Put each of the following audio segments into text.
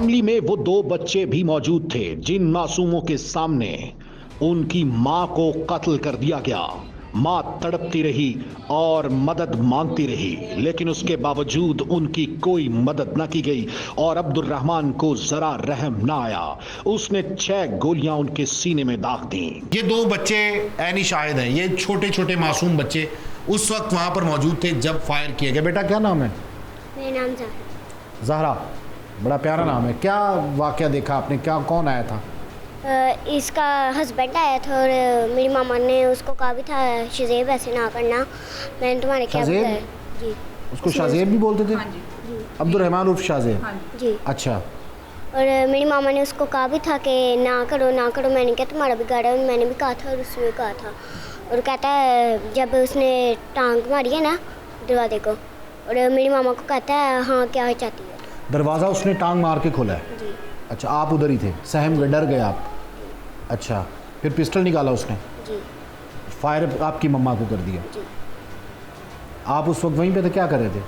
Assembly में वो दो बच्चे भी मौजूद थे जिन मासूमों के सामने उनकी मां को कत्ल कर दिया गया। मां तड़पती रही और मदद मांगती रही, लेकिन उसके बावजूद उनकी कोई मदद न की गई और अब्दुल रहमान को जरा रहम न आया। उसने 6 गोलियां उनके सीने में दाग दी। ये दो बच्चे ऐनी शाहिद हैं, ये छोटे छोटे मासूम बच्चे उस वक्त वहां पर मौजूद थे जब फायर किया गया। बेटा क्या नाम है? मेरा नाम ज़हरा, बड़ा प्यारा नाम है। क्या वाकया देखा आपने, क्या कौन आया था? इसका हस्बैंड आया था और मेरी मामा ने उसको कहा भी था शज़ेब ऐसे ना करना, मैंने तुम्हारे क्या शाज़ेब? बताया। जी उसको शाज़ेब भी बोलते थे? हाँ जी। अब्दुल रहमान उर्फ शाज़ेब। जी। अच्छा, और मेरी मामा ने उसको कहा भी था कि ना करो ना करो। मैंने कहा तुम्हारा बिगाड़ा है, मैंने भी कहा था और उसने भी कहा था। और कहता है जब उसने टांग मारी है ना दरवाजे को, और मेरी मामा को कहता है हाँ क्या चाहती है। दरवाज़ा उसने टांग मार के खोला है? जी अच्छा, आप उधर ही थे, सहम गए, डर गए आप? अच्छा, फिर पिस्टल निकाला उसने, जी फायर आपकी मम्मा को कर दिया? जी। आप उस वक्त वहीं पे थे, क्या कर रहे थे?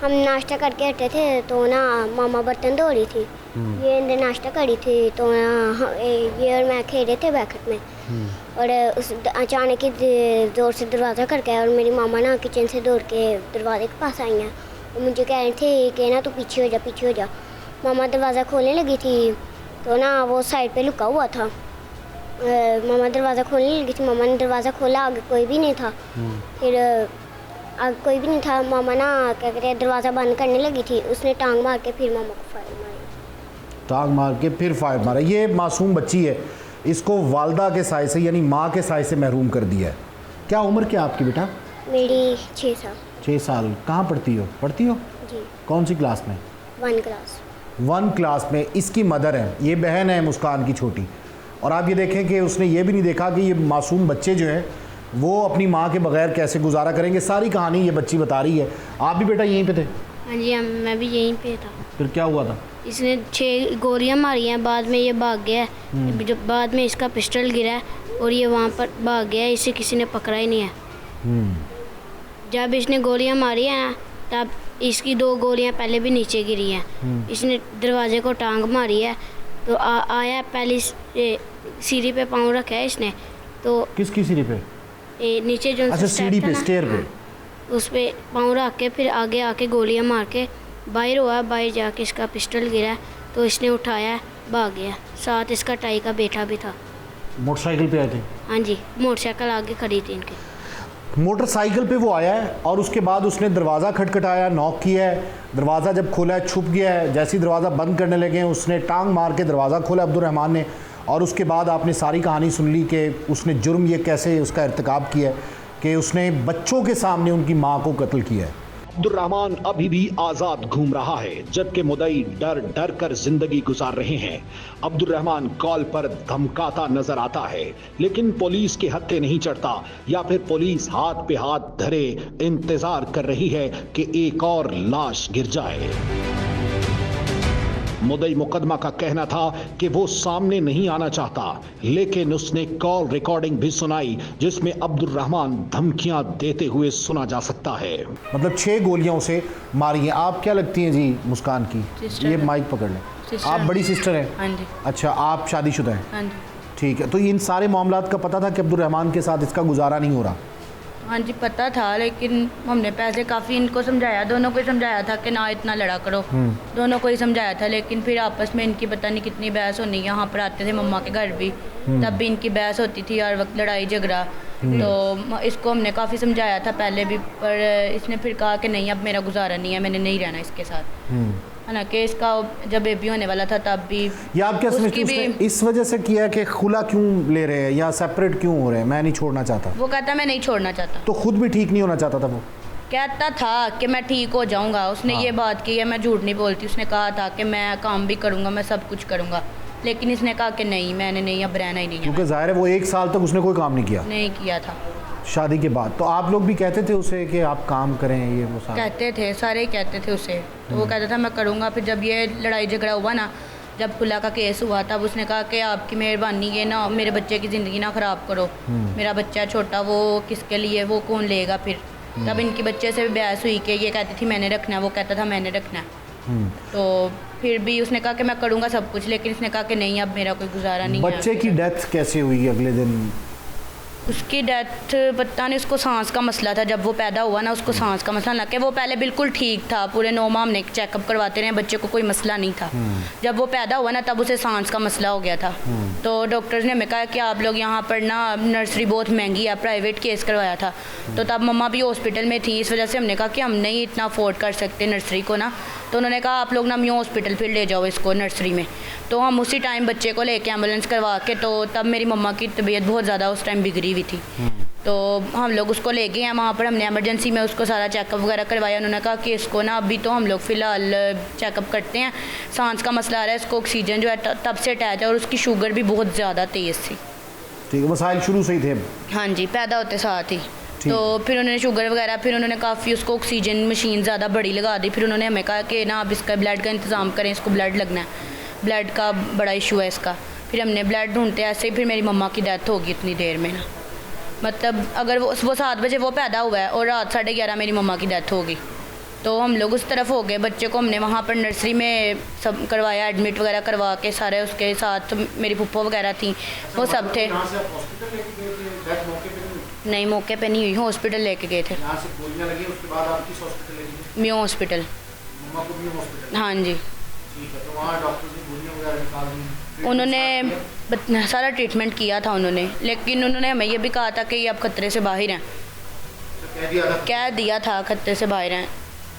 हम नाश्ता करके हटे थे तो ना मामा बर्तन धो रही थी, ये अंदर नाश्ता करी थी तो ना ये और मैं खेल रहे थे बैठक में। और उस अचानक ही ज़ोर से दरवाज़ा खड़काया और मेरी मामा ना किचन से दौड़ के दरवाजे के पास आई हैं और मुझे कह रही थी कि ना तू पीछे हो जा पीछे हो जा। मामा दरवाज़ा खोलने लगी थी तो ना वो साइड पे लुका हुआ था। मामा दरवाज़ा खोलने लगी थी, मामा ने दरवाज़ा खोला, आगे कोई भी नहीं था। फिर आगे कोई भी नहीं था, मामा ना क्या कहते हैं दरवाज़ा बंद करने लगी थी, उसने टांग मार के फिर मामा को फायर मारी। टांग मार के फिर फायर मारा। ये मासूम बच्ची है, इसको वालदा के साय से यानी माँ के साय से महरूम कर दिया है। क्या उम्र क्या आपकी बेटा? मेरी 6 साल। 6 साल। कहाँ पढ़ती हो? जी कौन सी क्लास में? 1 क्लास। 1 क्लास में। इसकी मदर है, ये बहन है मुस्कान की छोटी। और आप ये देखें कि उसने ये भी नहीं देखा कि ये मासूम बच्चे जो हैं वो अपनी माँ के बगैर कैसे गुजारा करेंगे। सारी कहानी ये बच्ची बता रही है। आप भी बेटा यहीं पे थे? हाँ जी, मैं भी यहीं पे था। फिर क्या हुआ था? इसने 6 गोलियां मारी हैं, बाद में ये भाग गया है। जब बाद में इसका पिस्टल गिरा है और ये वहाँ पर भाग गया है, इसे किसी ने पकड़ा ही नहीं है। जब इसने गोलियां मारी हैं ना तब इसकी 2 गोलियां पहले भी नीचे गिरी हैं। इसने दरवाजे को टांग मारी है तो आया पहली सीढ़ी पे पाँव रखा है इसने, तो किसकी सीढ़ी पे? नीचे जो अच्छा, सीढ़ी पे, स्टेयर पे। उस पे पाँव रख के फिर आगे आके गोलियां मार के बाहर हुआ। बाहर जाके इसका पिस्टल गिरा तो इसने उठाया, भाग गया। साथ इसका टाई का बेटा भी था। मोटरसाइकिल पे आए थे? हाँ जी, मोटरसाइकिल आगे खड़ी थी इनके। मोटरसाइकिल पे वो आया है और उसके बाद उसने दरवाज़ा खटखटाया, नॉक किया है। दरवाज़ा जब खोला है, छुप गया है। जैसे ही दरवाज़ा बंद करने लगे उसने टांग मार के दरवाज़ा खोला अब्दुल रहमान ने। और उसके बाद आपने सारी कहानी सुन ली कि उसने जुर्म ये कैसे उसका इर्तिकाब किया है कि उसने बच्चों के सामने उनकी माँ को कत्ल किया है। अब्दुल रहमान अभी भी आजाद घूम रहा है, जबकि मुद्दई डर डर कर जिंदगी गुजार रहे हैं। अब्दुल रहमान कॉल पर धमकाता नजर आता है, लेकिन पुलिस के हत्थे नहीं चढ़ता या फिर पुलिस हाथ पे हाथ धरे इंतजार कर रही है कि एक और लाश गिर जाए। मुद्दई मुकदमा का कहना था कि वो सामने नहीं आना चाहता, लेकिन उसने कॉल रिकॉर्डिंग भी सुनाई जिसमें अब्दुल रहमान धमकियां देते हुए सुना जा सकता है। मतलब 6 गोलियां उसे मारी हैं। आप क्या लगती हैं जी मुस्कान की? ये माइक पकड़ लें। आप बड़ी सिस्टर हैं? हाँ जी। अच्छा, आप शादीशुदा हैं? हाँ जी। ठीक है, तो इन सारे मामलात का पता था कि अब्दुल रहमान के साथ इसका गुजारा नहीं हो रहा? हाँ जी पता था, लेकिन हमने पहले काफ़ी इनको समझाया, दोनों को ही समझाया था कि ना इतना लड़ा करो। दोनों को ही समझाया था, लेकिन फिर आपस में इनकी पता नहीं कितनी बहस होनी। यहाँ पर आते थे मम्मा के घर भी, तब भी इनकी बहस होती थी, हर वक्त लड़ाई झगड़ा। तो इसको हमने काफ़ी समझाया था पहले भी, पर इसने फिर कहा कि नहीं अब मेरा गुजारा नहीं है, मैंने नहीं रहना इसके साथ। हालांकि इसका जब बेबी होने वाला था तब भी। या आप क्या समझते हैं उसने इस वजह से किया है कि खुला क्यों ले रहे हैं या सेपरेट क्यों हो रहे हैं? मैं नहीं छोड़ना चाहता। वो कहता मैं नहीं छोड़ना चाहता। तो खुद भी ठीक नहीं होना चाहता था वो? कहता था कि मैं ठीक हो जाऊंगा। उसने ये बात की है, मैं झूठ नहीं बोलती। उसने कहा था कि मैं काम भी करूंगा, मैं सब कुछ करूंगा, लेकिन इसने कहा कि नहीं मैंने नहीं, अब रहना ही नहीं है। क्योंकि जाहिर है वो 1 साल तक उसने कोई काम नहीं किया। नहीं किया था शादी के बाद। तो आप लोग भी कहते थे उसे कि आप काम करें, ये वो सारा? कहते थे, सारे ही कहते थे उसे। तो वो कहता था मैं करूँगा। फिर जब ये लड़ाई झगड़ा हुआ ना, जब खुला का केस हुआ तब उसने कहा कि आपकी मेहरबानी है ना, मेरे बच्चे की ज़िंदगी ना ख़राब करो, मेरा बच्चा छोटा, वो किसके लिए, वो कौन लेगा फिर। तब इनकी बच्चे से भी बहस हुई कि ये कहती थी मैंने रखना है, वो कहता था मैंने रखना है। तो फिर भी उसने कहा कि मैं करूँगा सब कुछ, लेकिन उसने कहा कि नहीं अब मेरा कोई गुजारा नहीं है। बच्चे की डेथ कैसे हुई अगले दिन? उसकी डेथ पता नहीं, उसको सांस का मसला था। जब वो पैदा हुआ ना उसको सांस का मसला, ना कि वो पहले बिल्कुल ठीक था, पूरे 9 माह हमने चेकअप करवाते रहे, बच्चे को कोई मसला नहीं था। जब वो पैदा हुआ ना तब उसे सांस का मसला हो गया था। तो डॉक्टर्स ने हमें कहा कि आप लोग यहाँ पर ना नर्सरी बहुत महंगी है, प्राइवेट केस करवाया था। तो तब मम्मा भी हॉस्पिटल में थी, इस वजह से हमने कहा कि हम नहीं इतना अफोर्ड कर सकते नर्सरी को ना। तो उन्होंने कहा आप लोग ना म्यू हॉस्पिटल फिर ले जाओ इसको नर्सरी में। तो हम उसी टाइम बच्चे को लेके एम्बुलेंस करवा के, तो तब मेरी मम्मा की तबीयत बहुत ज़्यादा उस टाइम बिगड़ी हुई थी। तो हम लोग उसको ले गए हैं वहाँ पर, हमने इमरजेंसी में उसको सारा चेकअप वगैरह करवाया। उन्होंने कहा कि इसको ना अभी तो हम लोग फ़िलहाल चेकअप करते हैं, सांस का मसला आ रहा है, इसको ऑक्सीजन जो है तब से अटैच है और उसकी शुगर भी बहुत ज़्यादा तेज़ थी। ठीक है, मसाइल शुरू से ही थे? हाँ जी, पैदा होते साथ ही। तो फिर उन्होंने शुगर वगैरह, फिर उन्होंने काफ़ी उसको ऑक्सीजन मशीन ज़्यादा बड़ी लगा दी। फिर उन्होंने हमें कहा कि ना अब इसका ब्लड का इंतज़ाम करें, इसको ब्लड लगना है, ब्लड का बड़ा इशू है इसका। फिर हमने ब्लड ढूंढते ऐसे ही फिर मेरी मम्मा की डेथ होगी इतनी देर में ना। मतलब अगर वो 7 बजे वो पैदा हुआ है और रात 11:30 मेरी मम्मा की डेथ होगी। तो हम लोग उस तरफ हो गए, बच्चे को हमने वहाँ पर नर्सरी में सब करवाया, एडमिट वगैरह करवा के सारे, उसके साथ मेरी फुप्पो वगैरह थी, वो सब थे। नहीं, मौके पे नहीं हुई, हॉस्पिटल लेके गए थे। Mu hospital. हाँ जी, उन्होंने सारा ट्रीटमेंट किया था उन्होंने, लेकिन उन्होंने हमें ये भी कहा था कि ये अब खतरे से बाहर हैं। कह दिया था खतरे से बाहर हैं।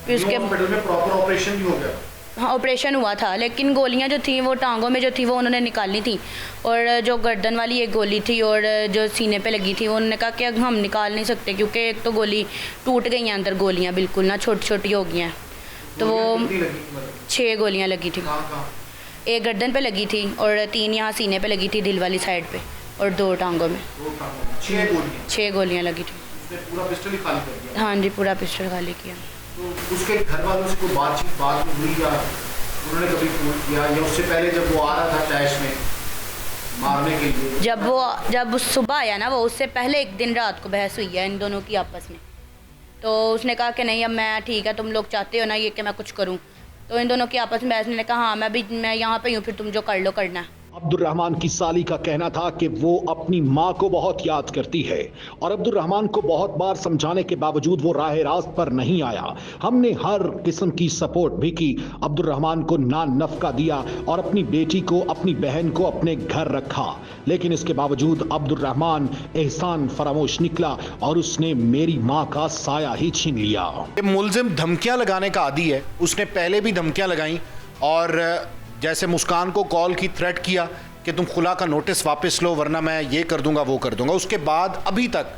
फिर उसके प्रॉपर ऑपरेशन भी हो गया? हाँ, ऑपरेशन हुआ था, लेकिन गोलियां जो थी वो टांगों में जो थी वो उन्होंने निकालनी थी, और जो गर्दन वाली एक गोली थी और जो सीने पे लगी थी वो उन्होंने कहा कि हम निकाल नहीं सकते, क्योंकि एक तो गोली टूट गई हैं अंदर, गोलियां बिल्कुल ना छोटी छोटी हो गई हैं। तो वो 6 गोलियां लगी थी। एक गर्दन पे लगी थी और 3 यहाँ सीने पे लगी थी, दिल वाली साइड पे, और 2 टांगों में। 6 गोलियां लगी थी। पूरा पिस्टल ही खाली कर दिया? हाँ जी, पूरा पिस्टल खाली किया। तो उसके घर वालों से कोई बात हुई या उन्होंने कभी फोन किया, या उससे पहले जब वो आ रहा था तैश में मारने के लिए? जब सुबह आया ना वो, उससे पहले एक दिन रात को बहस हुई है इन दोनों की आपस में। तो उसने कहा कि नहीं अब मैं ठीक है, तुम लोग चाहते हो ना ये कि मैं कुछ करूं। तो इन दोनों की आपस में बहस, ने कहा हाँ मैं यहाँ पे हूँ, फिर तुम जो कर लो करना। अब्दुल रहमान की साली का कहना था कि वो अपनी मां को बहुत याद करती है और अब्दुल रहमान को बहुत बार समझाने के बावजूद वो राह रास्त पर नहीं आया। हमने हर किस्म की सपोर्ट भी की, अब्दुल रहमान को ना नफका दिया और अपनी बेटी को, अपनी बहन को अपने घर रखा, लेकिन इसके बावजूद अब्दुल रहमान एहसान फरामोश निकला और उसने मेरी मां का साया ही छीन लिया। मुलजिम धमकियां लगाने का आदी है, उसने पहले भी धमकियां लगाई और जैसे मुस्कान को कॉल की, थ्रेट किया कि तुम खुला का नोटिस वापस लो वरना मैं ये कर दूंगा वो कर दूंगा। उसके बाद अभी तक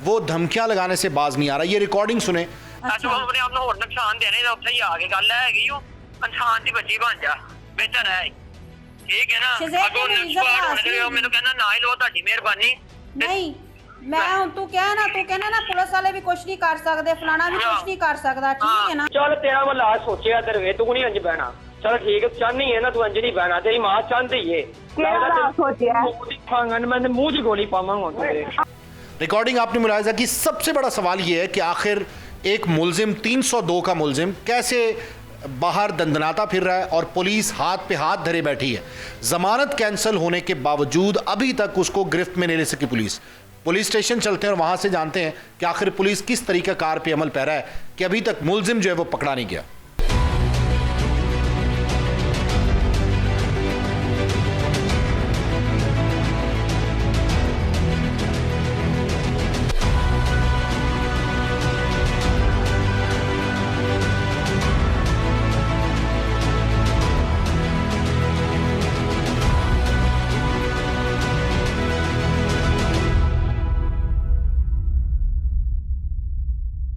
वो धमकियां लगाने से बाज नहीं आ रहा। ये रिकॉर्डिंग सुने। अच्छा, अपने आप ਨੂੰ ਹੋਰ ਨੁਕਸਾਨ ਦੇਣੇ ਦਾ ਉੱਥੇ ਹੀ ਆ ਕੇ ਗੱਲ ਹੈਗੀ ਉਹ ਇਨਸਾਨ ਦੀ ਬੱਚੀ ਬਣ ਜਾ, ਬਿਹਤਰ ਹੈ। ਠੀਕ ਹੈ ਨਾ, ਅਗੋਂ ਨੁਕਸਾਨ ਹੋਣੇ ਜਿਹੜੇ ਉਹ ਮੈਨੂੰ ਕਹਿੰਦਾ ਨਾ ਹੀ ਲੋ, ਤੁਹਾਡੀ ਮਿਹਰਬਾਨੀ। ਨਹੀਂ ਮੈਂ ਹੁਣ ਤੂੰ ਕਹਿਣਾ ਨਾ ਪੁਲਿਸ ਵਾਲੇ ਵੀ ਕੁਝ ਨਹੀਂ ਕਰ ਸਕਦੇ, ਫਲਾਣਾ ਵੀ ਕੁਝ ਨਹੀਂ ਕਰ ਸਕਦਾ, ਠੀਕ ਹੈ ਨਾ। ਚੱਲ ਤੇਰਾ ਮਲਾ ਸੋਚਿਆ ਦਰਵੇ, ਤੂੰ ਨਹੀਂ ਅੰਜ ਬਹਿਣਾ। चल ठीक है, चाहनी है ना तू अंजलि बहना, तेरी माँ चाहती है। मुंह की गोली पावांगा। रिकॉर्डिंग आपने मुलाहिजा की। सबसे बड़ा सवाल यह है कि आखिर एक मुलजिम 302 का मुलजिम कैसे बाहर दंदनाता फिर रहा है और पुलिस हाथ पे हाथ धरे बैठी है। जमानत कैंसिल होने के बावजूद अभी तक उसको गिरफ्त में नहीं ले सकी पुलिस स्टेशन चलते हैं और वहां से जानते हैं कि आखिर पुलिस किस तरीके कार पे अमल पैरा है कि अभी तक मुलजिम जो है वो पकड़ा नहीं गया।